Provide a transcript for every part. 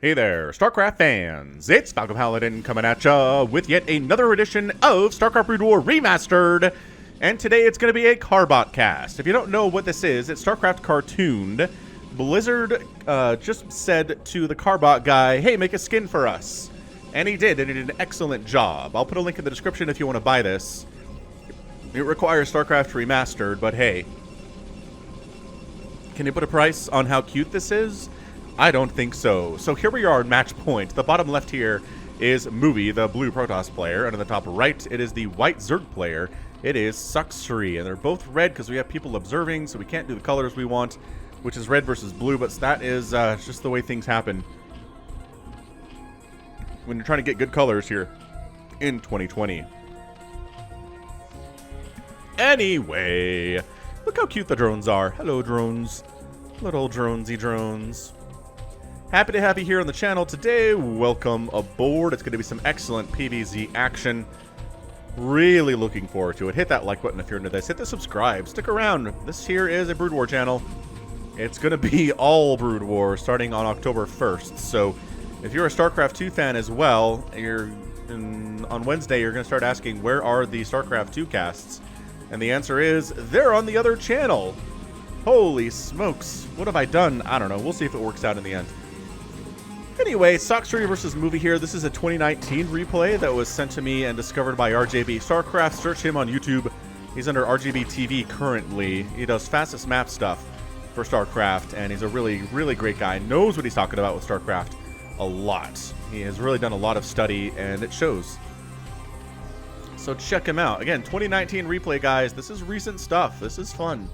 Hey there, StarCraft fans! It's Falcon Paladin coming at ya with yet another edition of StarCraft Brood War Remastered, and today it's going to be a Carbot cast. If you don't know what this is, it's StarCraft cartooned. Blizzard just said to the Carbot guy, hey, make a skin for us. And he did, and he did an excellent job. I'll put a link in the description if you want to buy this. It requires StarCraft Remastered, but hey. Can you put a price on how cute this is? I don't think so. So here we are at match point. The bottom left here is Movie, the blue Protoss player, and on the top right, it is the white Zerg player. It is Sacsri, and they're both red because we have people observing, so we can't do the colors we want, which is red versus blue, but that is just the way things happen when you're trying to get good colors here in 2020. Anyway, look how cute the drones are. Hello, drones. Little dronesy drones. Happy to have you here on the channel today. Welcome aboard. It's going to be some excellent PvZ action. Really looking forward to it. Hit that like button if you're into this. Hit the subscribe. Stick around. This here is a Brood War channel. It's going to be all Brood War starting on October 1st. So if you're a StarCraft 2 fan as well, on Wednesday you're going to start asking, where are the StarCraft 2 casts? And the answer is, they're on the other channel. Holy smokes. What have I done? I don't know. We'll see if it works out in the end. Anyway, Sacsri versus Movie here. This is a 2019 replay that was sent to me and discovered by RJB StarCraft. Search him on YouTube. He's under RGB TV currently. He does fastest map stuff for StarCraft, and he's a really, really great guy. Knows what he's talking about with StarCraft a lot. He has really done a lot of study, and it shows. So check him out. Again, 2019 replay, guys. This is recent stuff. This is fun.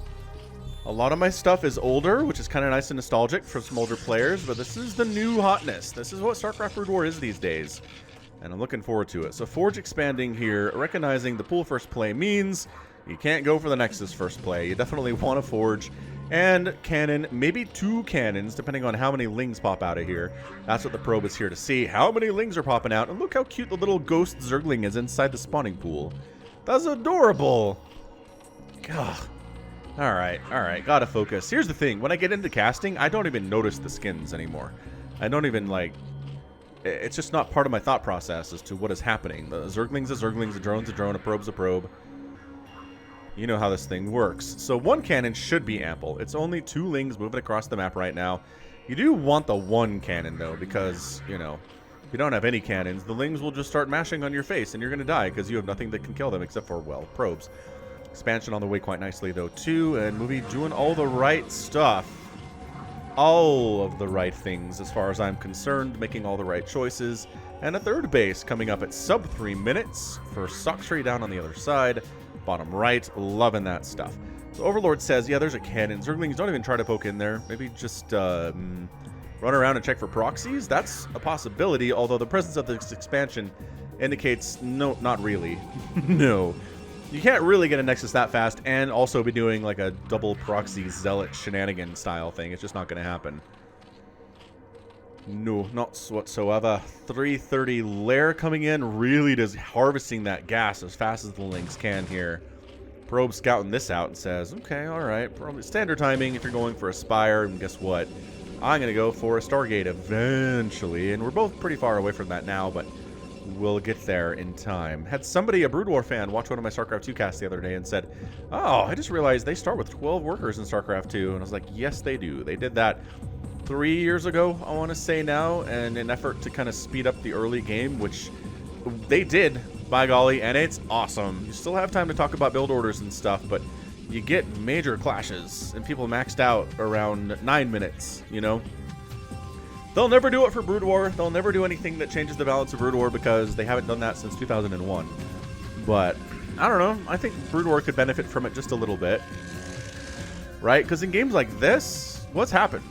A lot of my stuff is older, which is kind of nice and nostalgic for some older players, but this is the new hotness. This is what StarCraft Brood War is these days, and I'm looking forward to it. So Forge expanding here, recognizing the pool first play means you can't go for the Nexus first play. You definitely want a Forge and cannon, maybe 2 cannons, depending on how many lings pop out of here. That's what the probe is here to see. How many lings are popping out, and look how cute the little ghost Zergling is inside the spawning pool. That's adorable. God. Alright, gotta focus. Here's the thing, when I get into casting, I don't even notice the skins anymore. I don't even, like, it's just not part of my thought process as to what is happening. The Zergling's a Zergling's, a drone's a drone, a probe's a probe. You know how this thing works. So 1 cannon should be ample. It's only 2 lings moving across the map right now. You do want the 1 cannon, though, because, you know, if you don't have any cannons, the lings will just start mashing on your face, and you're gonna die, because you have nothing that can kill them except for, well, probes. Expansion on the way quite nicely, though, too, and Movie doing all the right stuff. All of the right things, as far as I'm concerned, making all the right choices. And a third base coming up at sub 3 minutes for Sacsri down on the other side. Bottom right, loving that stuff. So Overlord says, yeah, there's a cannon. Zerglings, don't even try to poke in there. Maybe just run around and check for proxies. That's a possibility, although the presence of this expansion indicates no, not really. No. You can't really get a Nexus that fast and also be doing like a double proxy zealot shenanigan style thing. It's just not going to happen. No, not whatsoever. 330 Lair coming in, really just harvesting that gas as fast as the lings can here. Probe scouting this out and says, okay, alright, probably standard timing if you're going for a Spire, and guess what? I'm going to go for a Stargate eventually, and we're both pretty far away from that now, but we'll get there in time. Had somebody, a Brood War fan, watch one of my StarCraft 2 casts the other day and said, oh, I just realized they start with 12 workers in StarCraft 2. And I was like, yes, they do. They did that 3 years ago, I want to say now, and in an effort to kind of speed up the early game, which they did, by golly, and it's awesome. You still have time to talk about build orders and stuff, but you get major clashes, and people maxed out around 9 minutes, you know? They'll never do it for Brood War. They'll never do anything that changes the balance of Brood War because they haven't done that since 2001. But, I don't know. I think Brood War could benefit from it just a little bit. Right? Because in games like this, what's happened?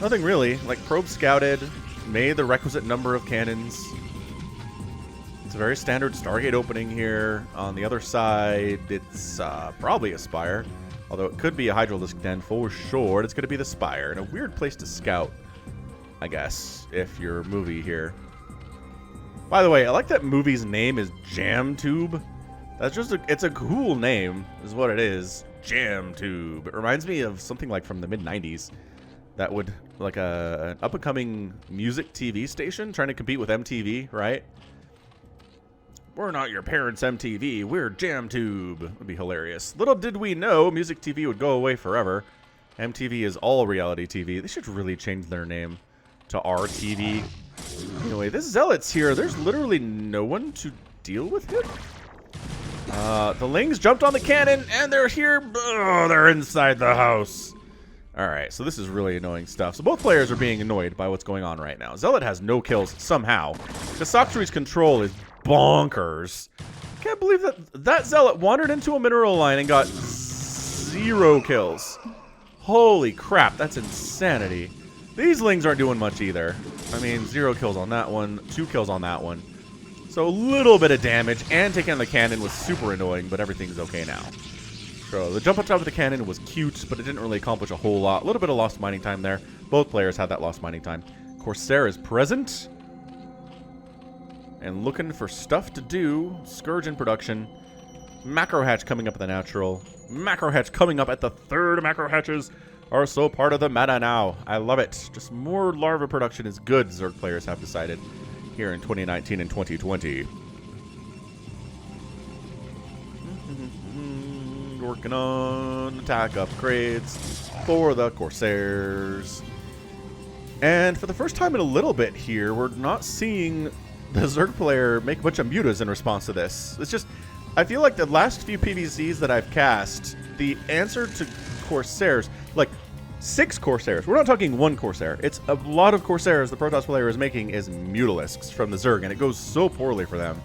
Nothing really. Like, Probe scouted, made the requisite number of cannons. It's a very standard Stargate opening here. On the other side, it's probably a Spire. Although it could be a Hydralisk Den for sure. It's going to be the Spire. And a weird place to scout, I guess, if you're Movie here. By the way, I like that Movie's name is Jam Tube. That's just it's a cool name, is what it is. Jam Tube. It reminds me of something like from the mid-90s. that would, like an up-and-coming music TV station trying to compete with MTV, right? We're not your parents' MTV, we're JamTube. Would be hilarious. Little did we know music TV would go away forever. MTV is all reality TV. They should really change their name to RTV. Anyway, this Zealot's here. There's literally no one to deal with him. The Lings jumped on the cannon, and they're here. Oh, they're inside the house. All right, so this is really annoying stuff. So both players are being annoyed by what's going on right now. Zealot has no kills somehow. The Sacsri's control is bonkers. Can't believe that Zealot wandered into a mineral line and got 0 kills. Holy crap, that's insanity. These Lings aren't doing much either. I mean, 0 kills on that one, 2 kills on that one. So a little bit of damage, and taking on the cannon was super annoying, but everything's okay now. So the jump on top of the cannon was cute, but it didn't really accomplish a whole lot. A little bit of lost mining time there. Both players had that lost mining time. Corsair is present. And looking for stuff to do. Scourge in production. Macro hatch coming up at the natural. Macro hatch coming up at the 3rd. Macro hatches are so part of the meta now. I love it. Just more larva production is good, Zerg players have decided here in 2019 and 2020. Working on attack upgrades for the Corsairs. And for the first time in a little bit here, we're not seeing the Zerg player make a bunch of mutas in response to this. It's just, I feel like the last few PvZs that I've cast, the answer to Corsairs, like 6 Corsairs. We're not talking 1 Corsair. It's a lot of Corsairs the Protoss player is making is Mutalisks from the Zerg, and it goes so poorly for them.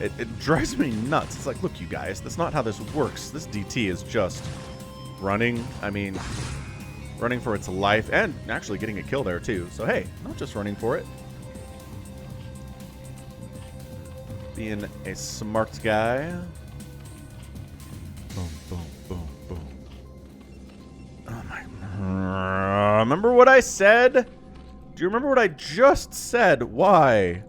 It drives me nuts. It's like, look, you guys, that's not how this works. This DT is just running. I mean, running for its life, and actually getting a kill there, too. So, hey, not just running for it. Being a smart guy. Boom, boom, boom, boom. Oh, my. Remember what I said? Do you remember what I just said? Why?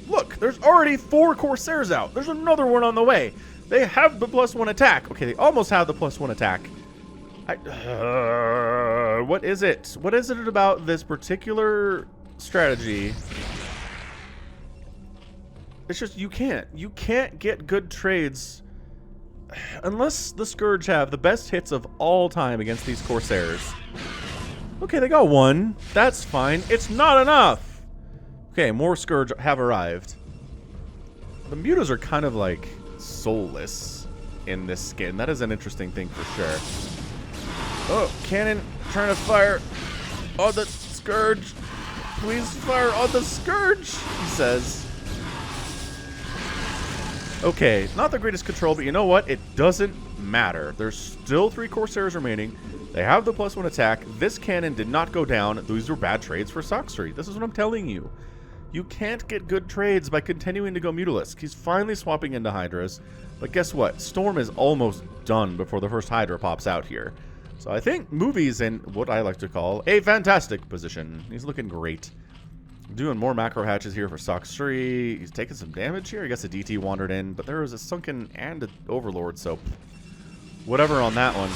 Look, there's already 4 Corsairs out. There's another one on the way. They have the +1 attack. Okay, they almost have the +1 attack. What is it? What is it about this particular strategy? It's just, you can't get good trades unless the Scourge have the best hits of all time against these Corsairs. Okay, they got 1. That's fine. It's not enough. Okay, more Scourge have arrived. The mutas are kind of like soulless in this skin. That is an interesting thing for sure. Oh, cannon trying to fire on the Scourge. Please fire on the Scourge, he says. Okay, not the greatest control, but you know what? It doesn't matter. There's still 3 Corsairs remaining. They have the +1 attack. This cannon did not go down. These were bad trades for Sacsri. This is what I'm telling you. You can't get good trades by continuing to go Mutalisk. He's finally swapping into Hydras. But guess what? Storm is almost done before the first Hydra pops out here. So I think Movie's in what I like to call a fantastic position. He's looking great. Doing more macro hatches here for Sacsri. He's taking some damage here. I guess a DT wandered in, but there was a Sunken and an Overlord, so whatever on that one.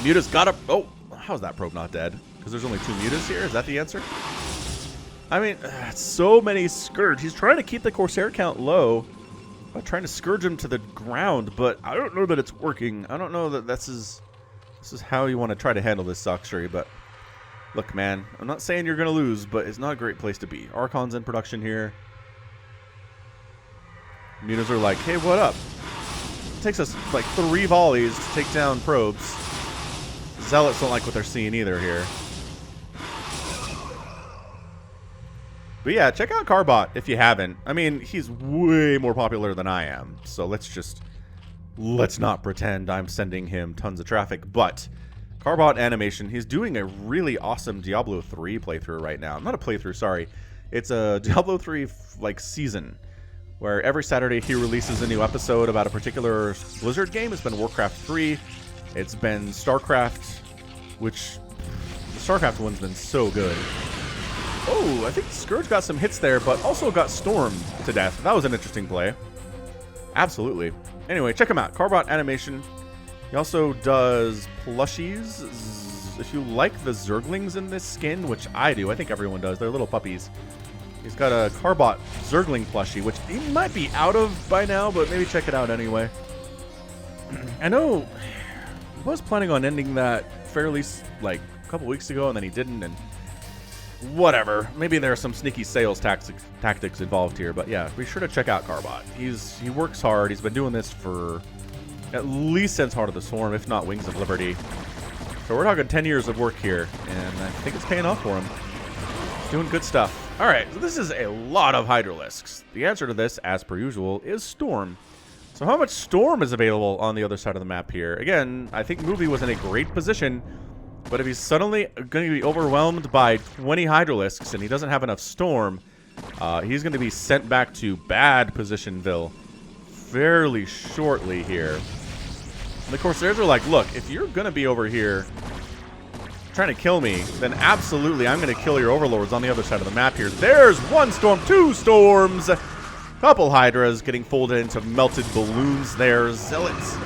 Mutas got up. Oh, how's that probe not dead? Because there's only 2 Mutas here? Is that the answer? I mean, so many Scourge. He's trying to keep the Corsair count low by trying to Scourge him to the ground, but I don't know that it's working. I don't know that this is how you want to try to handle this Sacsri, but look, man, I'm not saying you're going to lose, but it's not a great place to be. Archon's in production here. Mutas are like, hey, what up? It takes us like 3 volleys to take down probes. Zealots don't like what they're seeing either here. But yeah, check out Carbot if you haven't. I mean, he's way more popular than I am. So let's not pretend I'm sending him tons of traffic. But Carbot animation, he's doing a really awesome Diablo 3 playthrough right now. Not a playthrough, sorry. It's a Diablo 3 like season where every Saturday he releases a new episode about a particular Blizzard game. It's been Warcraft 3. It's been StarCraft, which the StarCraft one's been so good. Oh, I think Scourge got some hits there, but also got stormed to death. That was an interesting play. Absolutely. Anyway, check him out. Carbot animation. He also does plushies. If you like the Zerglings in this skin, which I do, I think everyone does. They're little puppies. He's got a Carbot Zergling plushie, which he might be out of by now, but maybe check it out anyway. I know he was planning on ending that fairly, like, a couple weeks ago, and then he didn't, and whatever. Maybe there are some sneaky sales tactics involved here, but yeah, be sure to check out Carbot. He works hard. He's been doing this for at least since Heart of the Swarm, if not Wings of Liberty. So we're talking 10 years of work here, and I think it's paying off for him. He's doing good stuff. All right, so this is a lot of Hydralisks. The answer to this, as per usual, is Storm. So how much Storm is available on the other side of the map here? Again, I think Movie was in a great position, but if he's suddenly going to be overwhelmed by 20 Hydralisks and he doesn't have enough Storm, he's going to be sent back to bad positionville fairly shortly here. And the Corsairs are like, look, if you're going to be over here trying to kill me, then absolutely I'm going to kill your overlords on the other side of the map here. There's one storm, two storms, couple hydras getting folded into melted balloons there. Zealots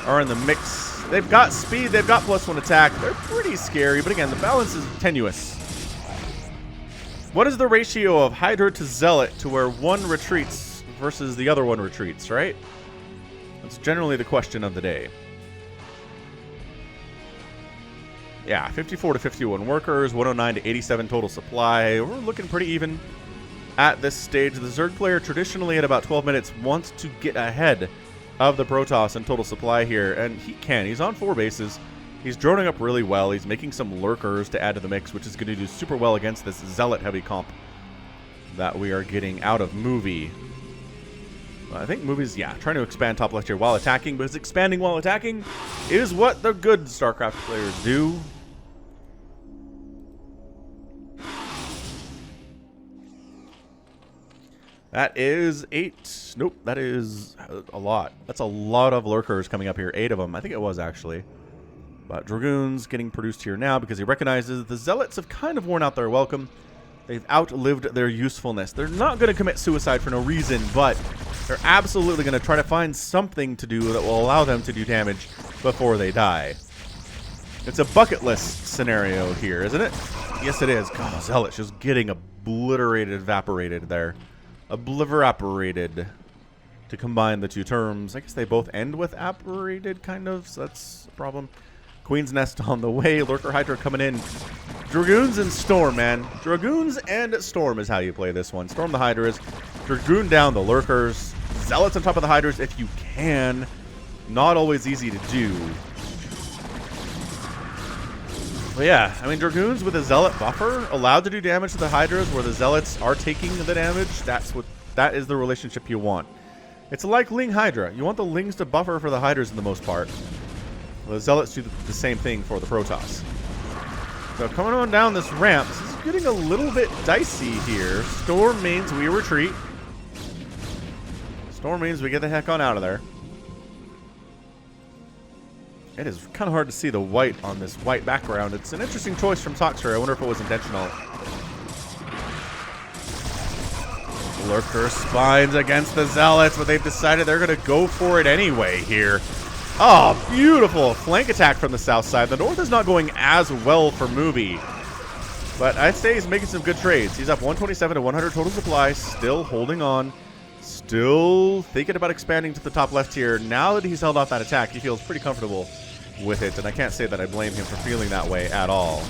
are in the mix. They've got speed, they've got +1 attack. They're pretty scary, but again, the balance is tenuous. What is the ratio of hydra to zealot to where one retreats versus the other one retreats, right? That's generally the question of the day. Yeah, 54 to 51 workers, 109 to 87 total supply. We're looking pretty even at this stage. The Zerg player traditionally at about 12 minutes wants to get ahead of the Protoss in total supply here, and he can. He's on 4 bases. He's droning up really well. He's making some Lurkers to add to the mix, which is going to do super well against this Zealot-heavy comp that we are getting out of Movie. I think Movie's, yeah, trying to expand top left here while attacking, but his expanding while attacking is what the good StarCraft players do. That is 8. Nope, that is a lot. That's a lot of Lurkers coming up here. 8 of them. I think it was, actually. But Dragoons getting produced here now because he recognizes the Zealots have kind of worn out their welcome. They've outlived their usefulness. They're not going to commit suicide for no reason, but they're absolutely going to try to find something to do that will allow them to do damage before they die. It's a bucket list scenario here, isn't it? Yes, it is. God, Zealot's just getting obliterated, evaporated there. Obliveraporated, to combine the two terms. I guess they both end with apparated, kind of, so that's a problem. Queen's Nest on the way. Lurker Hydra coming in. Dragoons and Storm, man. Dragoons and Storm is how you play this one. Storm the Hydras. Dragoon down the Lurkers. Zealots on top of the Hydras if you can. Not always easy to do. But yeah, I mean, Dragoons with a Zealot buffer allowed to do damage to the Hydras where the Zealots are taking the damage. That is the relationship you want. It's like Ling Hydra. You want the Lings to buffer for the Hydras in the most part. Well, the Zealots do the same thing for the Protoss. So coming on down this ramp, this is getting a little bit dicey here. Storm means we retreat. Storm means we get the heck on out of there. It is kind of hard to see the white on this white background. It's an interesting choice from Sacsri. I wonder if it was intentional. Lurker spines against the Zealots, but they've decided they're going to go for it anyway here. Oh, beautiful flank attack from the south side. The north is not going as well for Movie, but I'd say he's making some good trades. He's up 127 to 100 total supply, still holding on, still thinking about expanding to the top left here. Now that he's held off that attack, he feels pretty comfortable with it, and I can't say that I blame him for feeling that way at all.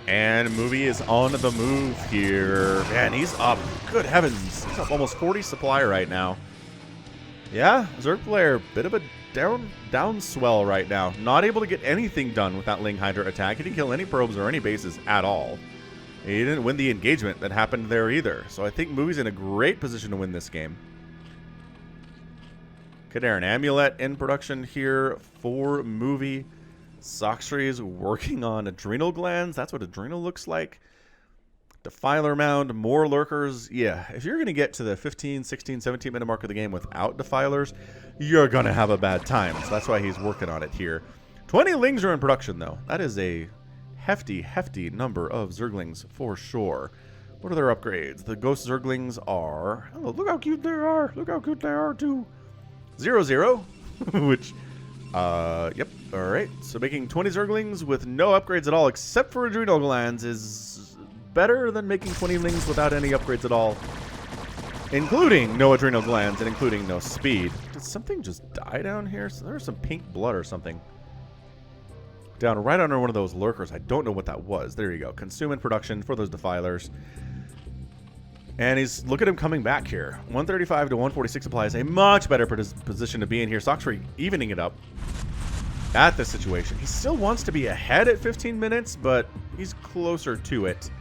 And Movie is on the move here. Man, he's up. Good heavens. He's up almost 40 supply right now. Yeah, Zerg player, bit of a down swell right now. Not able to get anything done with that Ling Hydra attack. He didn't kill any probes or any bases at all. He didn't win the engagement that happened there either. So I think Movie's in a great position to win this game. Kadaran Amulet in production here for Movie. Sacsri is working on adrenal glands. That's what adrenal looks like. Defiler Mound, more Lurkers. Yeah, if you're going to get to the 15, 16, 17 minute mark of the game without Defilers, you're going to have a bad time. So that's why he's working on it here. 20 Lings are in production, though. That is a hefty, hefty number of Zerglings for sure. What are their upgrades? The Ghost Zerglings are... Oh, look how cute they are. Look how cute they are, too. 0-0, which... Yep. Alright. So making 20 Zerglings with no upgrades at all, except for adrenal glands, is better than making 20 Lings without any upgrades at all. Including no adrenal glands and including no speed. Did something just die down here? So there's some pink blood or something. Down right under one of those lurkers. I don't know what that was. There you go. Consume in production for those defilers. And he's, look at him coming back here. 135 to 146 supply is a much better position to be in here. Sacsri evening it up at this situation. He still wants to be ahead at 15 minutes, but he's closer to it.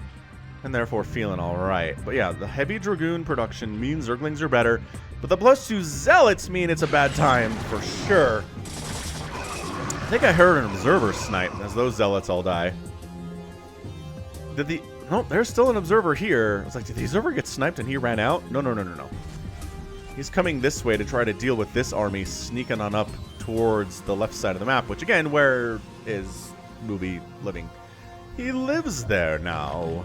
And therefore feeling alright. But yeah, the heavy Dragoon production means Zerglings are better. But the +2 Zealots mean it's a bad time for sure. I think I heard an Observer snipe as those Zealots all die. Did the... No, there's still an Observer here. I was like, did the Observer get sniped and he ran out? No, no, no, no, no. He's coming this way to try to deal with this army sneaking on up towards the left side of the map. Which again, where is Movie living? He lives there now.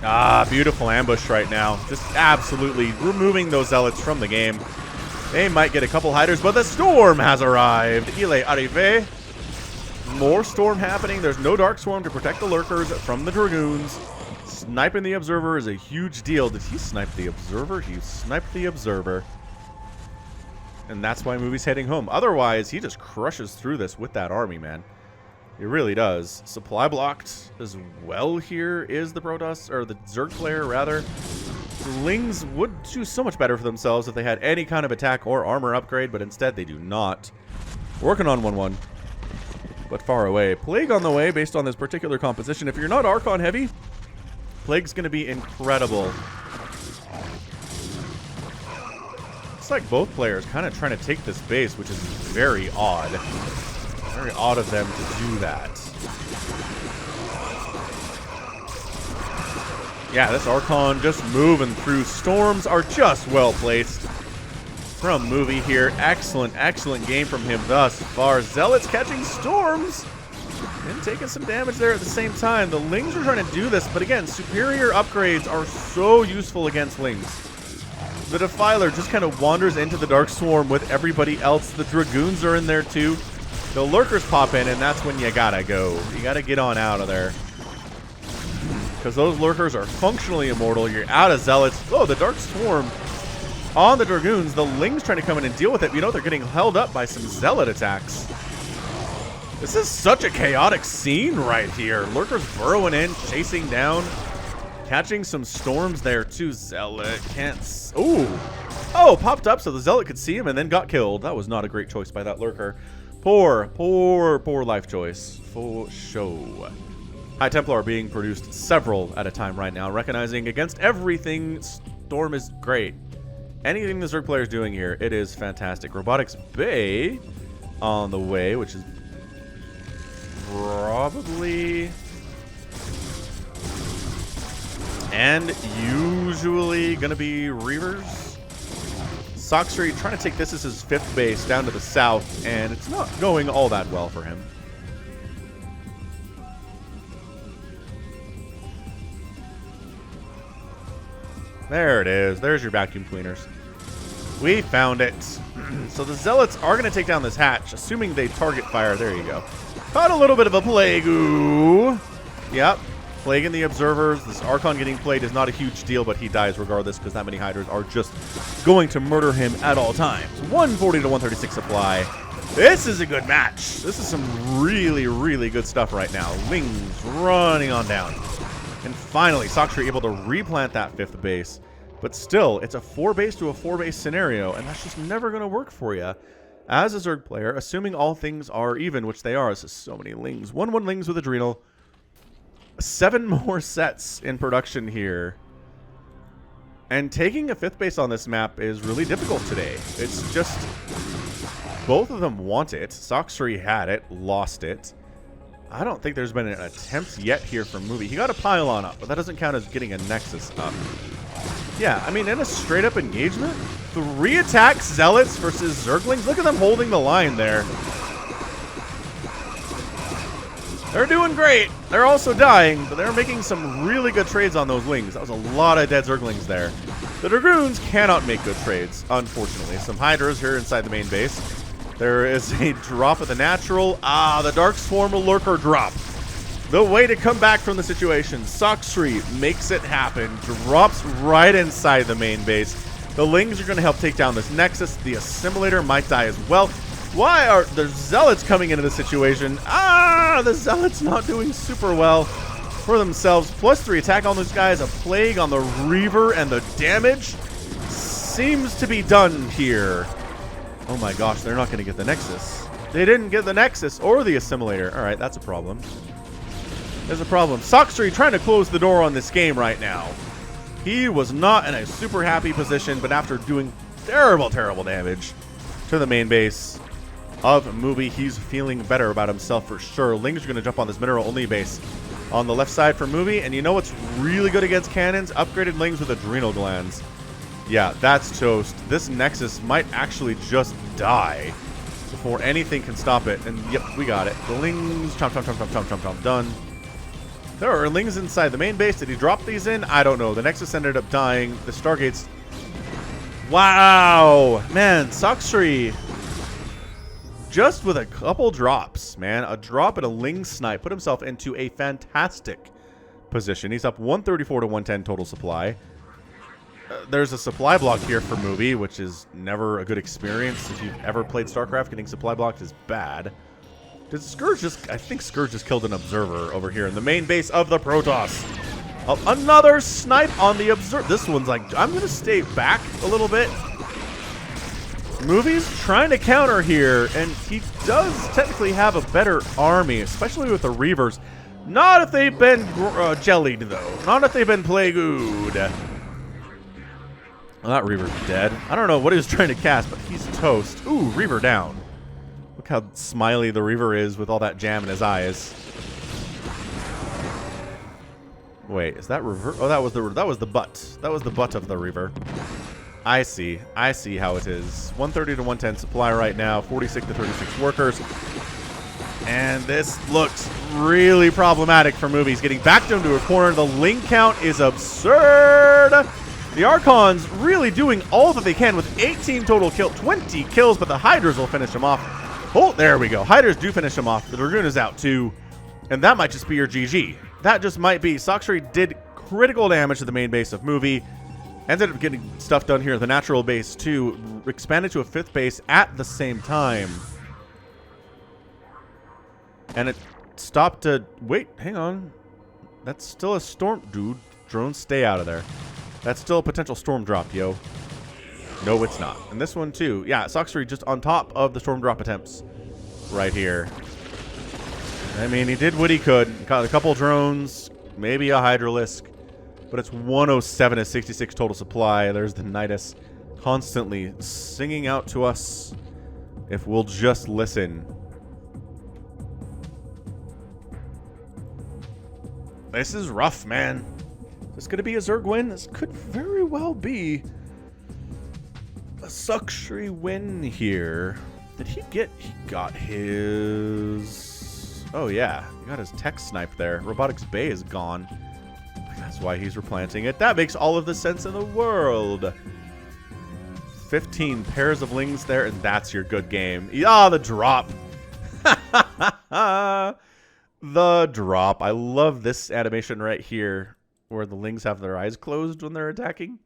Ah, beautiful ambush right now. Just absolutely removing those Zealots from the game. They might get a couple hiders, but the storm has arrived. Il est arrivé. More storm happening. There's no Dark Swarm to protect the Lurkers from the Dragoons. Sniping the Observer is a huge deal. Did he snipe the Observer? He sniped the Observer. And that's why Movie's heading home. Otherwise, he just crushes through this with that army, man. It really does. Supply blocked as well here is the Protoss, or the Zerg player, rather. The Lings would do so much better for themselves if they had any kind of attack or armor upgrade, but instead they do not. Working on 1-1, but far away. Plague on the way based on this particular composition. If you're not Archon heavy, Plague's going to be incredible. It's like both players kind of trying to take this base, which is very odd. Very odd of them to do that. Yeah, this Archon just moving through. Storms are just well placed from Movie here. Excellent, excellent game from him thus far. Zealots catching storms and taking some damage there at the same time. The Lings are trying to do this, but again, superior upgrades are so useful against Lings. The Defiler just kind of wanders into the Dark Swarm with everybody else. The Dragoons are in there too. The Lurkers pop in, and that's when you gotta go. You gotta get on out of there. Because those Lurkers are functionally immortal. You're out of Zealots. Oh, the Dark Swarm on the Dragoons. The Lings trying to come in and deal with it. You know, they're getting held up by some Zealot attacks. This is such a chaotic scene right here. Lurkers burrowing in, chasing down, catching some storms there too. Zealot can't... Ooh. Oh, popped up so the Zealot could see him and then got killed. That was not a great choice by that Lurker. Poor, poor, poor life choice for show. High Templar are being produced several at a time right now, recognizing against everything, Storm is great. Anything the Zerg player is doing here, it is fantastic. Robotics Bay on the way, which is probably and usually going to be Reavers. Sacsri trying to take this as his 5th base down to the south, and it's not going all that well for him. There it is. There's your vacuum cleaners. We found it. So the Zealots are going to take down this hatch, assuming they target fire. There you go. Caught a little bit of a plague-oo. Yep. Plaguing the Observers. This Archon getting played is not a huge deal, but he dies regardless because that many Hydras are just going to murder him at all times. 140 to 136 supply. This is a good match. This is some really, really good stuff right now. Lings running on down. And finally, Sacsri able to replant that 5th base. But still, it's a 4-base to a 4-base scenario, and that's just never going to work for you. As a Zerg player, assuming all things are even, which they are, this is so many Lings. 1-1 Lings with Adrenal. 7 more sets in production here. And taking a 5th base on this map is really difficult today. It's just... both of them want it. Sacsri had it, lost it. I don't think there's been an attempt yet here from Movie. He got a pylon up, but that doesn't count as getting a Nexus up. Yeah, I mean, in a straight-up engagement, 3 attack Zealots versus Zerglings. Look at them holding the line there. They're doing great. They're also dying, but they're making some really good trades on those Lings. That was a lot of dead Zerglings there. The Dragoons cannot make good trades, unfortunately. Some Hydras here inside the main base. There is a drop of the natural. Ah, the Dark Swarm Lurker drop. The way to come back from the situation. Sacsri makes it happen. Drops right inside the main base. The Lings are going to help take down this Nexus. The Assimilator might die as well. Why are the Zealots coming into the situation? Ah, the Zealots not doing super well for themselves. +3 attack on those guys. A plague on the Reaver, and the damage seems to be done here. Oh my gosh, they're not going to get the Nexus. They didn't get the Nexus or the Assimilator. All right, that's a problem. There's a problem. Sacsri trying to close the door on this game right now. He was not in a super happy position, but after doing terrible, terrible damage to the main base of Movie, he's feeling better about himself for sure. Lings are going to jump on this mineral-only base on the left side for Movie, and you know what's really good against cannons? Upgraded Lings with adrenal glands. Yeah, that's toast. This Nexus might actually just die before anything can stop it, and yep, we got it. The Lings, chomp, chomp, chomp, chomp, chomp, chomp, chomp, done. There are Lings inside the main base. Did he drop these in? I don't know. The Nexus ended up dying. The Stargates... Wow! Man, Sacsri... just with a couple drops, man. A drop and a Ling snipe put himself into a fantastic position. He's up 134 to 110 total supply. There's a supply block here for Movie, which is never a good experience. If you've ever played StarCraft, getting supply blocked is bad. Did Scourge just... I think Scourge just killed an Observer over here in the main base of the Protoss. Another snipe on the Observer. This one's like... I'm going to stay back a little bit. Movie's trying to counter here, and he does technically have a better army, especially with the Reavers. Not if they've been jellied, though. Not if they've been plagued. Well, that Reaver's dead. I don't know what he was trying to cast, but he's toast. Ooh, Reaver down. Look how smiley the Reaver is with all that jam in his eyes. Wait, is that reverse? Oh, that was the butt. That was the butt of the Reaver. I see how it is. 130 to 110 supply right now. 46 to 36 workers. And this looks really problematic for Movies. Getting backed into a corner. The Ling count is absurd. The Archons really doing all that they can with 18 total kills. 20 kills, but the Hydras will finish them off. Oh, there we go. Hydras do finish them off. The Dragoon is out too. And that might just be your GG. That just might be. Sacsri did critical damage to the main base of Movie. Ended up getting stuff done here. The natural base too. Expanded to a 5th base at the same time. And it stopped to... Wait, hang on. That's still a storm... Dude, drones, stay out of there. That's still a potential storm drop, yo. No, it's not. And this one too. Yeah, Sacsri just on top of the storm drop attempts. Right here. I mean, he did what he could. Got a couple drones. Maybe a Hydralisk. But it's 107 to 66 total supply. There's the Nidus constantly singing out to us if we'll just listen. This is rough, man. Is this going to be a Zerg win? This could very well be a Sacsri win here. Did he get... He got his... Oh, yeah. He got his tech snipe there. Robotics Bay is gone. That's why he's replanting it. That makes all of the sense in the world. 15 pairs of Lings there, and that's your good game. Ah, the drop. The drop. I love this animation right here, where the Lings have their eyes closed when they're attacking.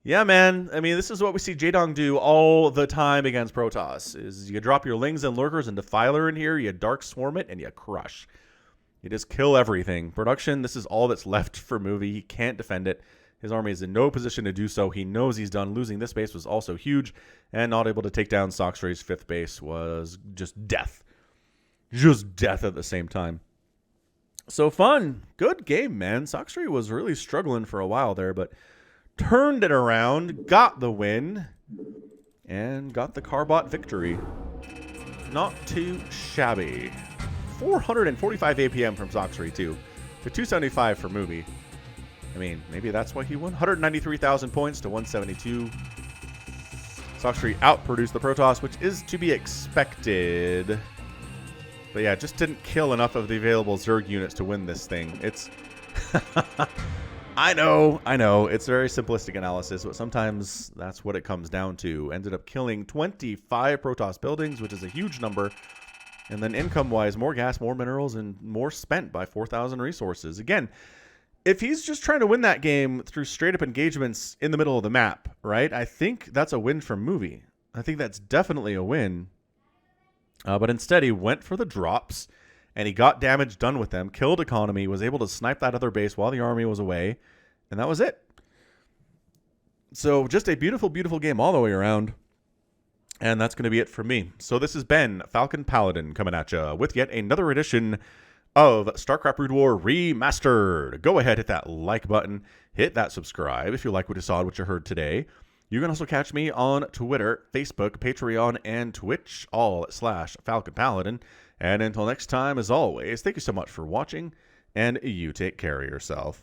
Yeah, man. I mean, this is what we see Jaedong do all the time against Protoss. Is you drop your Lings and Lurkers and Defiler in here, you Dark Swarm it, and you crush. You just kill everything. Production, this is all that's left for Movie. He can't defend it. His army is in no position to do so. He knows he's done. Losing this base was also huge, and not able to take down Sacsri's 5th base was just death. Just death at the same time. So fun. Good game, man. Sacsri was really struggling for a while there, but turned it around, got the win, and got the Carbot victory. Not too shabby. 445 APM from Sacsri, too. To 275 for Movie. I mean, maybe that's why he won. 193,000 points to 172. Sacsri outproduced the Protoss, which is to be expected. But yeah, just didn't kill enough of the available Zerg units to win this thing. It's... I know. It's very simplistic analysis, but sometimes that's what it comes down to. Ended up killing 25 Protoss buildings, which is a huge number. And then income-wise, more gas, more minerals, and more spent by 4,000 resources. Again, if he's just trying to win that game through straight-up engagements in the middle of the map, right, I think that's a win from movie. I think that's definitely a win. But instead, he went for the drops, and he got damage done with them, killed economy, was able to snipe that other base while the army was away, and that was it. So just a beautiful, beautiful game all the way around. And that's going to be it for me. So this has been Falcon Paladin coming at you with yet another edition of StarCraft Brood War Remastered. Go ahead, hit that like button, hit that subscribe if you like what you saw and what you heard today. You can also catch me on Twitter, Facebook, Patreon, and Twitch, all at /Falcon Paladin. And until next time, as always, thank you so much for watching, and you take care of yourself.